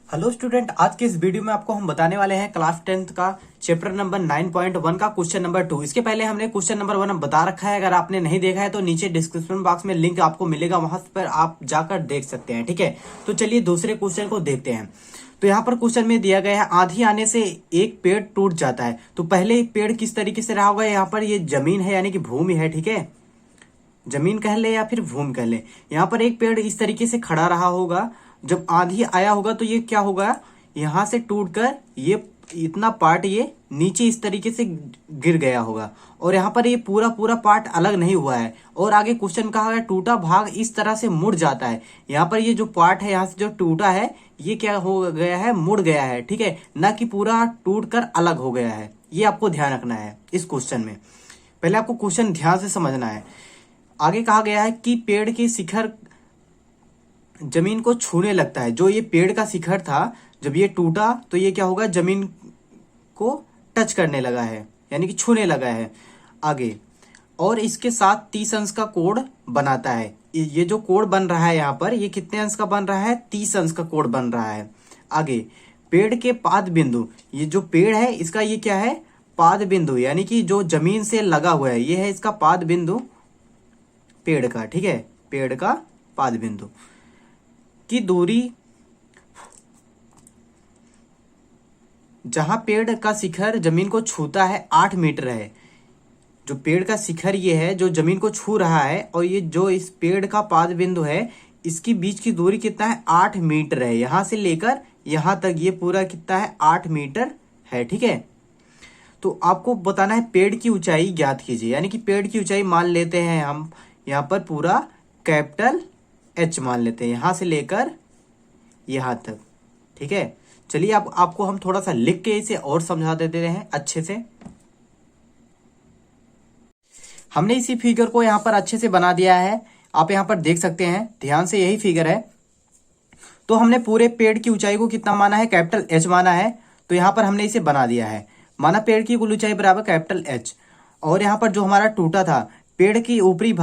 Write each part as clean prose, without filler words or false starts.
Hello student, आज के इस वीडियो में आपको हम बताने वाले हैं क्लास 10th का चैप्टर नंबर 9.1 का क्वेश्चन नंबर 2। इसके पहले हमने क्वेश्चन नंबर 1 बता रखा है। अगर आपने नहीं देखा है तो नीचे डिस्क्रिप्शन बॉक्स में लिंक आपको मिलेगा, वहां पर आप जाकर देख सकते हैं। ठीक है, तो चलिए दूसरे क्वेश्चन को देखते हैं। तो यहाँ पर क्वेश्चन में दिया गया है, आंधी आने से एक पेड़ टूट जाता है। तो पहले पेड़ किस तरीके से रहा होगा? यहाँ पर ये जमीन है यानी कि भूमि है। ठीक है, जमीन कह ले या फिर भूमि कह ले। यहाँ पर एक पेड़ इस तरीके से खड़ा रहा होगा। जब आंधी आया होगा तो ये क्या होगा, यहां से टूटकर ये इतना पार्ट ये नीचे इस तरीके से गिर गया होगा। और यहाँ पर ये पूरा पूरा पार्ट अलग नहीं हुआ है। और आगे क्वेश्चन कहा गया, टूटा भाग इस तरह से मुड़ जाता है। यहाँ पर ये जो पार्ट है, यहाँ से जो टूटा है, ये क्या हो गया है, मुड़ गया है। ठीक है, ना कि पूरा टूट कर अलग हो गया है। ये आपको ध्यान रखना है इस क्वेश्चन में। पहले आपको क्वेश्चन ध्यान से समझना है। आगे कहा गया है कि पेड़ की शिखर जमीन को छूने लगता है। जो ये पेड़ का शिखर था, जब ये टूटा तो ये क्या होगा, जमीन को टच करने लगा है यानी कि छूने लगा है। आगे, और इसके साथ 30 अंश का कोण बनाता है। ये जो कोण बन रहा है यहाँ पर, ये कितने अंश का बन रहा है? 30 अंश का कोण बन रहा है। आगे, पेड़ के पाद बिंदु, ये जो पेड़ है इसका ये क्या है, पाद बिंदु, यानी कि जो जमीन से लगा हुआ है, ये है इसका पाद बिंदु पेड़ का। ठीक है, पेड़ का पाद बिंदु की दूरी, जहां पेड़ का शिखर जमीन को छूता है, 8 मीटर है। जो पेड़ का शिखर ये है जो जमीन को छू रहा है, और ये जो इस पेड़ का पाद बिंदु है, इसकी बीच की दूरी कितना है? 8 मीटर है। यहां से लेकर यहां तक ये पूरा कितना है? 8 मीटर है। ठीक है, तो आपको बताना है पेड़ की ऊंचाई ज्ञात कीजिए। यानी कि पेड़ की ऊंचाई मान लेते हैं हम यहाँ पर पूरा कैपिटल H मान लेते हैं, यहां से लेकर यहां तक। ठीक है, चलिए आपको हम थोड़ा सा लिख के इसे और समझा देते हैं अच्छे से। हमने इसी फिगर को यहाँ पर अच्छे से बना दिया है, आप यहाँ पर देख सकते हैं, ध्यान से, यही फिगर है। तो हमने पूरे पेड़ की ऊंचाई को कितना माना है? कैपिटल H माना है। तो यहाँ पर हमने इसे बना दिया है, माना पेड़ की कुल ऊंचाई बराबर कैपिटल H। और यहाँ पर जो हमारा टूटा था पेड़ की ऊपरी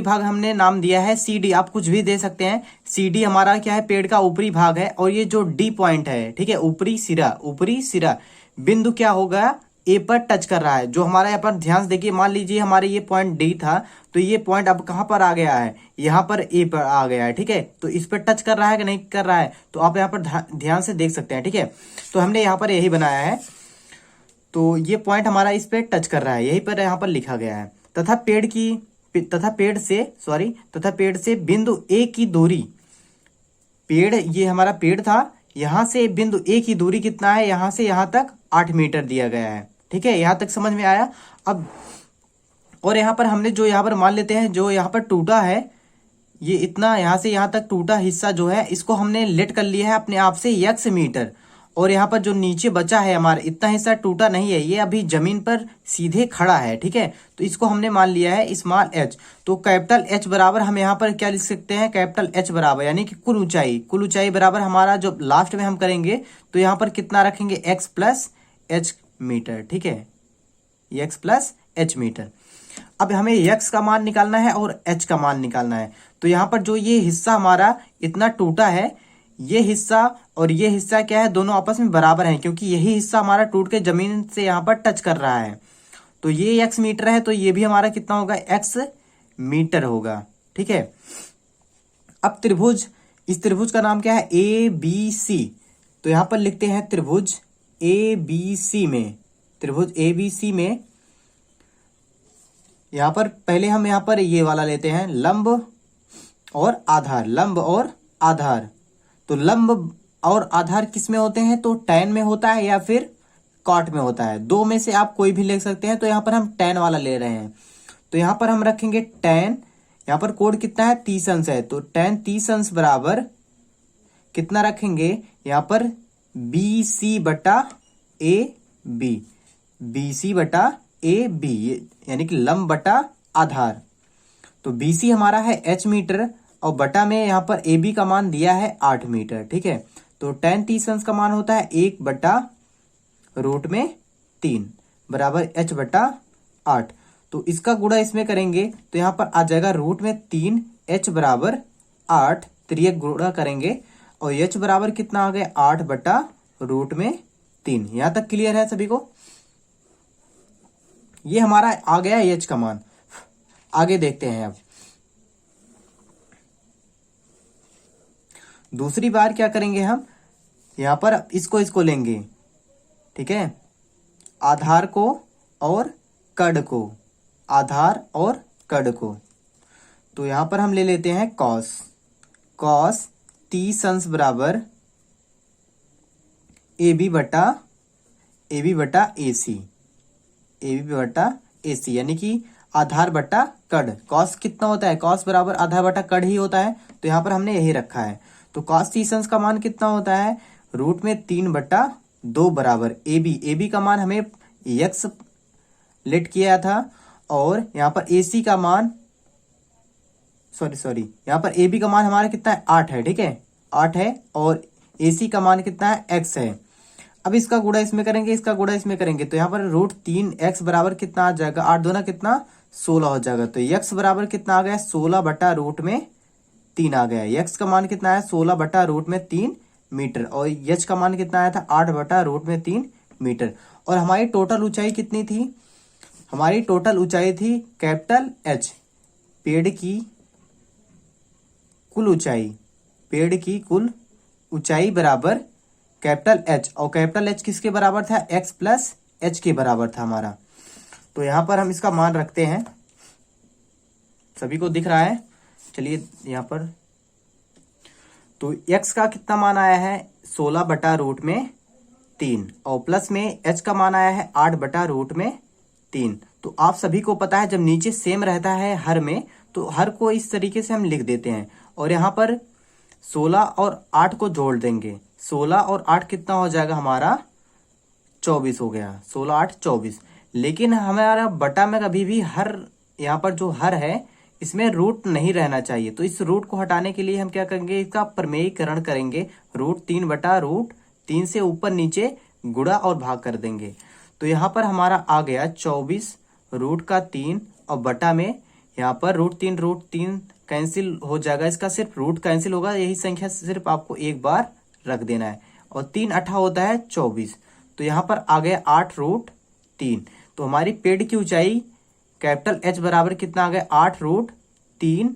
भाग हमने नाम दिया है CD। आप कुछ भी दे सकते हैं। CD हमारा क्या है? पेड़ का ऊपरी भाग है। और ये जो D पॉइंट है, ठीक है, ऊपरी सिरा बिंदु क्या होगा? A पर टच कर रहा है। जो हमारा यहाँ पर ध्यान से देखिए, मान लीजिए हमारे ये पॉइंट D था, तो ये पॉइंट अब कहाँ पर आ गया है? यहाँ पर A पर आ गया है। ठीक है, तो इस पर टच कर रहा है कि नहीं कर रहा है? तो आप यहाँ पर ध्यान से देख सकते हैं। ठीक है, तो हमने यहाँ पर यही बनाया है। तो ये पॉइंट हमारा इस पे टच कर रहा है, यही पर यहाँ पर लिखा गया है। तथा पेड़ से बिंदु A की दूरी, पेड़, ये हमारा पेड़ था, यहां से बिंदु A की दूरी कितना है? यहां से यहां तक 8 मीटर दिया गया है। ठीक है, यहां तक समझ में आया? अब और यहाँ पर हमने जो यहाँ पर मान लेते हैं, जो यहाँ पर टूटा है, ये इतना यहां से यहां तक टूटा हिस्सा जो है, इसको हमने लेट कर लिया है अपने आप से x मीटर। और यहाँ पर जो नीचे बचा है हमारा, इतना हिस्सा टूटा नहीं है, ये अभी जमीन पर सीधे खड़ा है। ठीक है, तो इसको हमने मान लिया है स्मॉल h। तो कैपिटल H बराबर हम यहाँ पर क्या लिख सकते हैं? कैपिटल H बराबर यानी कि कुल ऊंचाई बराबर हमारा, जो लास्ट में हम करेंगे तो यहाँ पर कितना रखेंगे? x plus h metre. ठीक है, x प्लस h मीटर। अब हमें x का मान निकालना है और h का मान निकालना है। तो यहाँ पर जो ये हिस्सा हमारा इतना टूटा है, ये हिस्सा और ये हिस्सा क्या है? दोनों आपस में बराबर हैं, क्योंकि यही हिस्सा हमारा टूट के जमीन से यहाँ पर टच कर रहा है। तो ये x मीटर है, तो ये भी हमारा कितना होगा? x मीटर होगा। ठीक है, अब त्रिभुज, इस त्रिभुज का नाम क्या है? ABC। तो यहाँ पर लिखते हैं त्रिभुज ABC में, यहाँ पर पहले हम यहाँ पर ये वाला लेते हैं, लंब और आधार। तो लंब और आधार किस में होते हैं? तो tan में होता है या फिर cot में होता है, दो में से आप कोई भी ले सकते हैं। तो यहाँ पर हम tan वाला ले रहे हैं, तो यहाँ पर हम रखेंगे tan। यहाँ पर कोण कितना है? 30 अंश है, तो tan 30 अंश बराबर कितना रखेंगे? यहाँ पर BC बटा AB, यानी कि लंब बटा आधार। तो BC हमारा है h मीटर, और बटा में यहाँ पर AB का मान दिया है 8 मीटर। ठीक है, तो tan 30 अंश का मान होता है 1/√3 बराबर h बटा 8। तो इसका गुणा इसमें करेंगे तो यहाँ पर आ जाएगा √3 h बराबर 8। 3 गुणा करेंगे और एच बराबर कितना आ गया 8/√3। यहां तक क्लियर है सभी को? ये हमारा आ गया एच का मान। आगे देखते हैं अब दूसरी बार क्या करेंगे हम, यहां पर इसको लेंगे, ठीक है, आधार को और कड़ को, आधार और कड़ को। तो यहां पर हम ले लेते हैं कॉस 30 अंश बराबर AB बटा AC, यानी कि आधार बटा कड़। कॉस कितना होता है, कॉस बराबर आधार बटा कड़ ही होता है, तो यहां पर हमने यही रखा है। तो कॉस 30 अंश का मान कितना होता है, √3/2 बराबर AB का मान हमें x लेट किया था, और यहाँ पर AC का मान सॉरी यहाँ पर AB का मान हमारा कितना है 8 है, ठीक है 8 है, और AC का मान कितना है x है। अब इसका गुणा इसमें करेंगे, इसका गुणा इसमें करेंगे, तो यहाँ पर √3x बराबर कितना आ जाएगा, 8 दूना कितना 16 हो जाएगा। तो x बराबर कितना आ गया 16/√3 आ गया। x का मान कितना है 16/√3 मीटर, और h का मान कितना आया था 8/√3 मीटर। और हमारी टोटल ऊंचाई कितनी थी, हमारी टोटल ऊंचाई थी कैपिटल H, पेड़ की कुल ऊंचाई बराबर कैपिटल H, और कैपिटल H किसके बराबर था, x प्लस h के बराबर था हमारा। तो यहां पर हम इसका मान रखते हैं, सभी को दिख रहा है, चलिए यहां पर। तो x का कितना मान आया है 16/√3, और प्लस में h का मान आया है 8/√3। तो आप सभी को पता है जब नीचे सेम रहता है हर में, तो हर को इस तरीके से हम लिख देते हैं, और यहाँ पर 16 और 8 को जोड़ देंगे। 16 और 8 कितना हो जाएगा हमारा 24 हो गया, 16 8 24। लेकिन हमारा बटा में कभी भी हर, यहाँ पर जो हर है इसमें रूट नहीं रहना चाहिए, तो इस रूट को हटाने के लिए हम क्या करेंगे, इसका प्रमेयीकरण करेंगे, √3/√3 से ऊपर नीचे गुणा और भाग कर देंगे। तो यहाँ पर हमारा आ गया 24 √3, और बटा में यहाँ पर √3 कैंसिल हो जाएगा, इसका सिर्फ रूट कैंसिल होगा, यही संख्या सिर्फ आपको एक बार रख देना है, और 3 8 होता है 24। तो यहाँ पर आ गया 8√3। तो हमारी पेड़ की ऊंचाई कैपिटल H बराबर कितना आ गया 8√3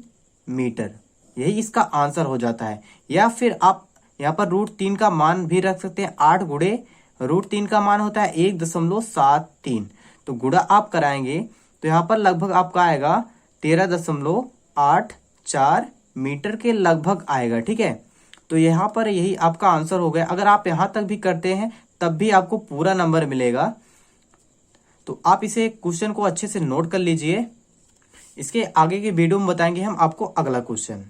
मीटर, यही इसका आंसर हो जाता है। या फिर आप यहाँ पर √3 का मान भी रख सकते हैं, 8 गुणे √3 का मान होता है 1.73। तो गुणा आप कराएंगे तो यहाँ पर लगभग आपका आएगा 13.84 मीटर के लगभग आएगा, ठीक है। तो यहाँ पर यही आपका आंसर हो गया। अगर आप यहाँ तक भी करते हैं तब भी आपको पूरा नंबर मिलेगा। तो आप इसे क्वेश्चन को अच्छे से नोट कर लीजिए, इसके आगे के वीडियो में बताएंगे हम आपको अगला क्वेश्चन।